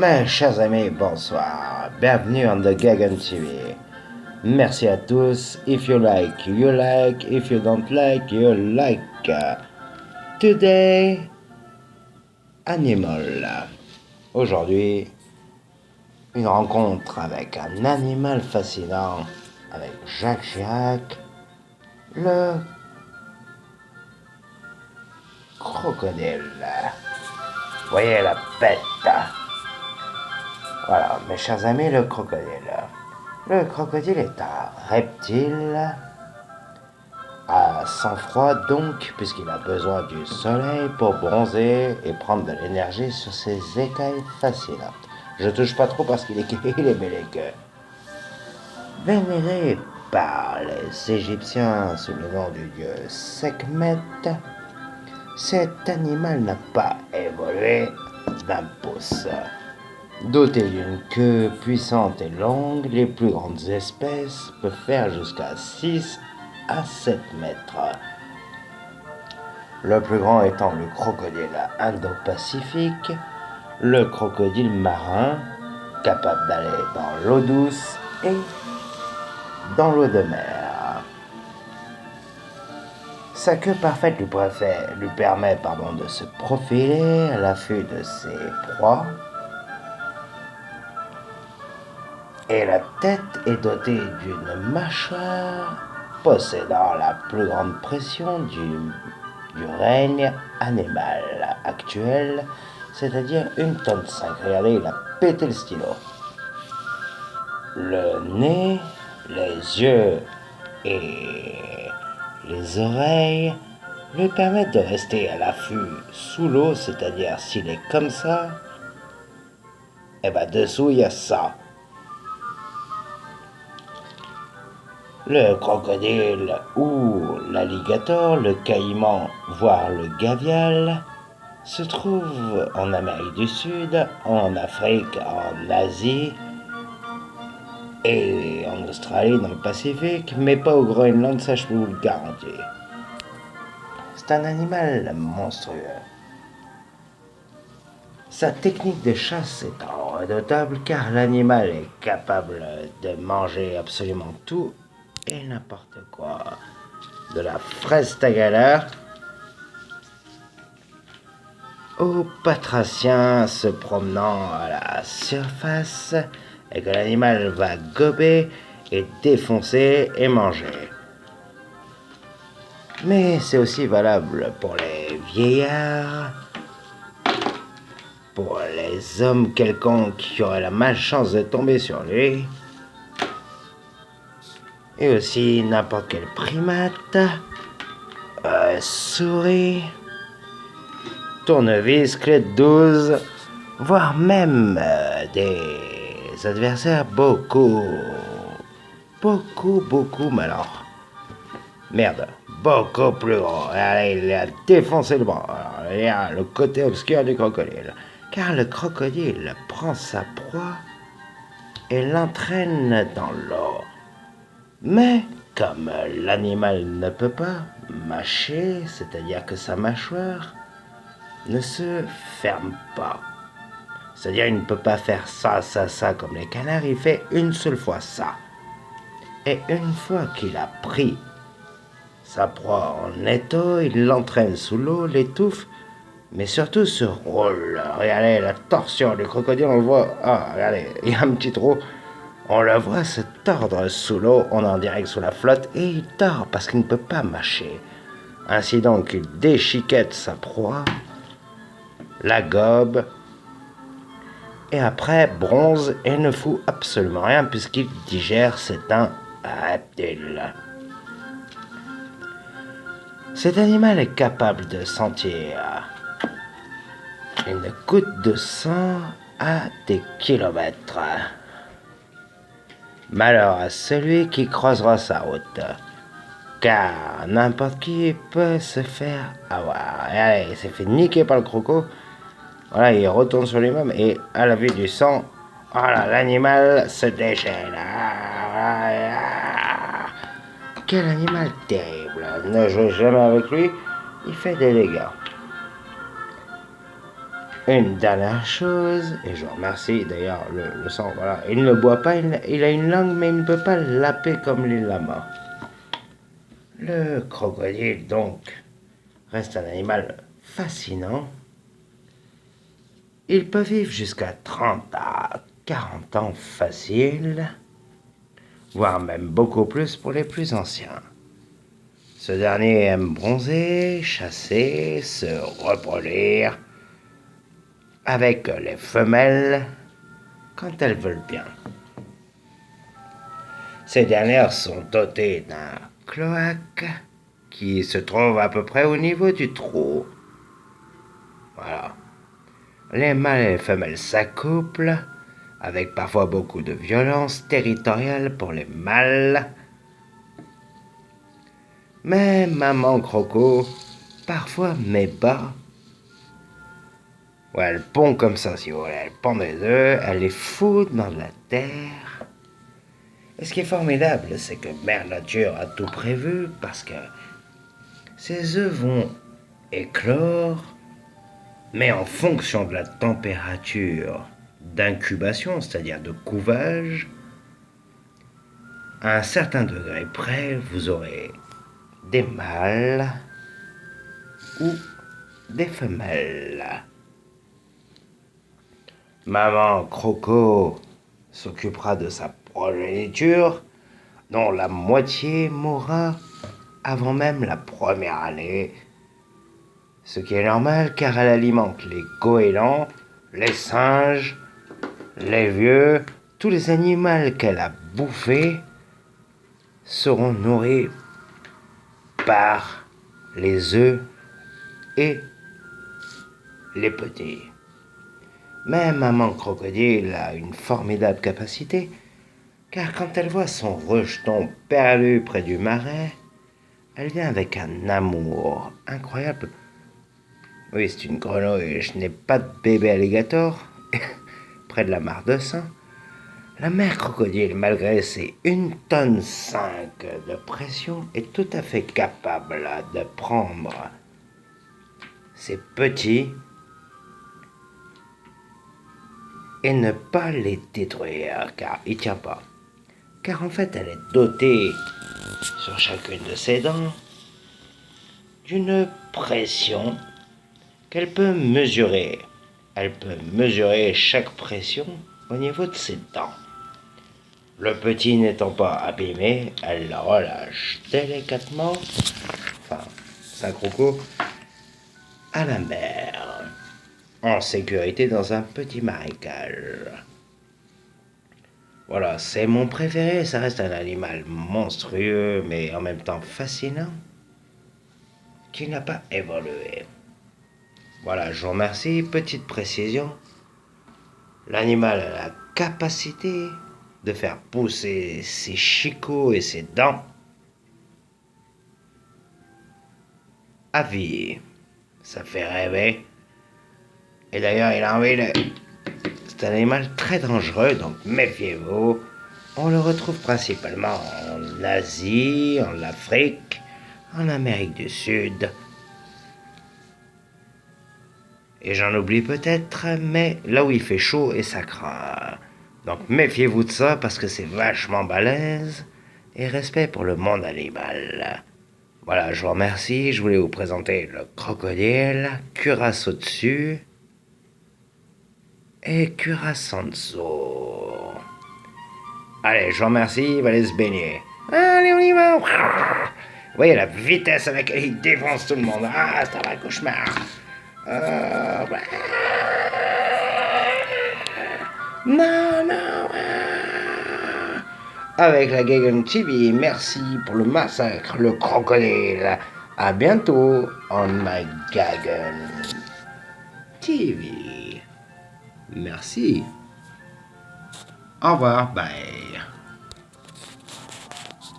Mes chers amis, bonsoir. Bienvenue on the Gagan TV. Merci à tous. If you like, you like. If you don't like, you like. Today, animal. Aujourd'hui, une rencontre avec un animal fascinant, avec Jacques Chirac, le crocodile. Voyez la bête. Voilà, mes chers amis, le crocodile. Le crocodile est un reptile à sang-froid donc, puisqu'il a besoin du soleil pour bronzer et prendre de l'énergie sur ses écailles fascinantes. Je touche pas trop parce qu'il est mêlé que. Vénéré par les Égyptiens sous le nom du dieu Sekhmet, cet animal n'a pas évolué d'un pouce. Doté d'une queue puissante et longue, les plus grandes espèces peuvent faire jusqu'à 6 à 7 mètres. Le plus grand étant le crocodile indo-pacifique, le crocodile marin, capable d'aller dans l'eau douce et dans l'eau de mer. Sa queue parfaite lui permet de se profiler à l'affût de ses proies. Et la tête est dotée d'une mâchoire possédant la plus grande pression du règne animal actuel, c'est-à-dire 1,5 tonne. Regardez, il a pété le stylo. Le nez, les yeux et les oreilles lui permettent de rester à l'affût sous l'eau, c'est-à-dire s'il est comme ça, et dessous il y a ça. Le crocodile ou l'alligator, le caïman, voire le gavial, se trouve en Amérique du Sud, en Afrique, en Asie et en Australie, dans le Pacifique, mais pas au Groenland, ça je peux vous le garantir. C'est un animal monstrueux. Sa technique de chasse est redoutable car l'animal est capable de manger absolument tout et n'importe quoi. De la fraise tagala aux batraciens se promenant à la surface et que l'animal va gober et défoncer et manger. Mais c'est aussi valable pour les vieillards, pour les hommes quelconques qui auraient la malchance de tomber sur lui, et aussi n'importe quel primate, souris, tournevis, clé de 12, voire même des adversaires beaucoup, mais alors, merde, beaucoup plus gros. Allez, il a défoncé le bras. Alors, il y a le côté obscur du crocodile. Car le crocodile prend sa proie et l'entraîne dans l'eau. Mais comme l'animal ne peut pas mâcher, c'est-à-dire que sa mâchoire ne se ferme pas. C'est-à-dire qu'il ne peut pas faire ça comme les canards, il fait une seule fois ça. Et une fois qu'il a pris sa proie en étau, il l'entraîne sous l'eau, l'étouffe, mais surtout se roule. Regardez la torsion du crocodile, on le voit. Ah, regardez, il y a un petit trou. On le voit se tordre sous l'eau, on est en direct sous la flotte, et il tord parce qu'il ne peut pas mâcher. Ainsi donc, il déchiquette sa proie, la gobe, et après bronze et ne fout absolument rien puisqu'il digère, c'est un reptile. Cet animal est capable de sentir une goutte de sang à des kilomètres. Malheur à celui qui croisera sa route, car n'importe qui peut se faire avoir. Et allez, il s'est fait niquer par le croco. Voilà, il retourne sur lui-même et à la vue du sang, voilà, l'animal se déchaîne. Quel animal terrible. Ne jouez jamais avec lui, il fait des dégâts. Une dernière chose, et je remercie d'ailleurs le sang, voilà. Il ne boit pas, il a une langue, mais il ne peut pas laper comme les lamas. Le crocodile, donc, reste un animal fascinant. Il peut vivre jusqu'à 30 à 40 ans facile, voire même beaucoup plus pour les plus anciens. Ce dernier aime bronzer, chasser, se reproduire avec les femelles quand elles veulent bien. Ces dernières sont dotées d'un cloaque qui se trouve à peu près au niveau du trou. Voilà. Les mâles et les femelles s'accouplent, avec parfois beaucoup de violence territoriale pour les mâles. Mais maman croco, parfois met bas. Ouais, elle pond comme ça, si vous voulez. Elle pond des œufs, elle les fout dans la terre. Et ce qui est formidable, c'est que Mère Nature a tout prévu parce que ces œufs vont éclore, mais en fonction de la température d'incubation, c'est-à-dire de couvage, à un certain degré près, vous aurez des mâles ou des femelles. Maman Croco s'occupera de sa progéniture, dont la moitié mourra avant même la première année, ce qui est normal car elle alimente les goélands, les singes, les vieux, tous les animaux qu'elle a bouffés seront nourris par les œufs et les petits. Mais maman crocodile a une formidable capacité, car quand elle voit son rejeton perdu près du marais, elle vient avec un amour incroyable. Oui, c'est une grenouille, je n'ai pas de bébé alligator près de la mare de sang. La mère crocodile, malgré ses 1,5 tonne de pression, est tout à fait capable de prendre ses petits et ne pas les détruire, car il tient pas. Car en fait, elle est dotée sur chacune de ses dents d'une pression qu'elle peut mesurer. Elle peut mesurer chaque pression au niveau de ses dents. Le petit n'étant pas abîmé, elle le relâche délicatement, enfin, sa croco, à la mer, en sécurité dans un petit marécage. Voilà, c'est mon préféré, ça reste un animal monstrueux, mais en même temps fascinant, qui n'a pas évolué. Voilà, je vous remercie. Petite précision, l'animal a la capacité de faire pousser ses chicots et ses dents à vie. Ça fait rêver. Et d'ailleurs, il a envie de... C'est un animal très dangereux, donc méfiez-vous. On le retrouve principalement en Asie, en Afrique, en Amérique du Sud. Et j'en oublie peut-être, mais là où il fait chaud et ça craint. Donc méfiez-vous de ça parce que c'est vachement balèze. Et respect pour le monde animal. Voilà, je vous remercie. Je voulais vous présenter le crocodile, cuirasse au-dessus et cuirasse en dessous. Allez, je vous remercie, il va aller se baigner. Allez, on y va. Vous voyez la vitesse à laquelle il défonce tout le monde. Ah, c'est un vrai cauchemar. Non, non. Avec la Gagan TV, merci pour le massacre, le crocodile. À bientôt on my Gagan TV. Merci. Au revoir, bye.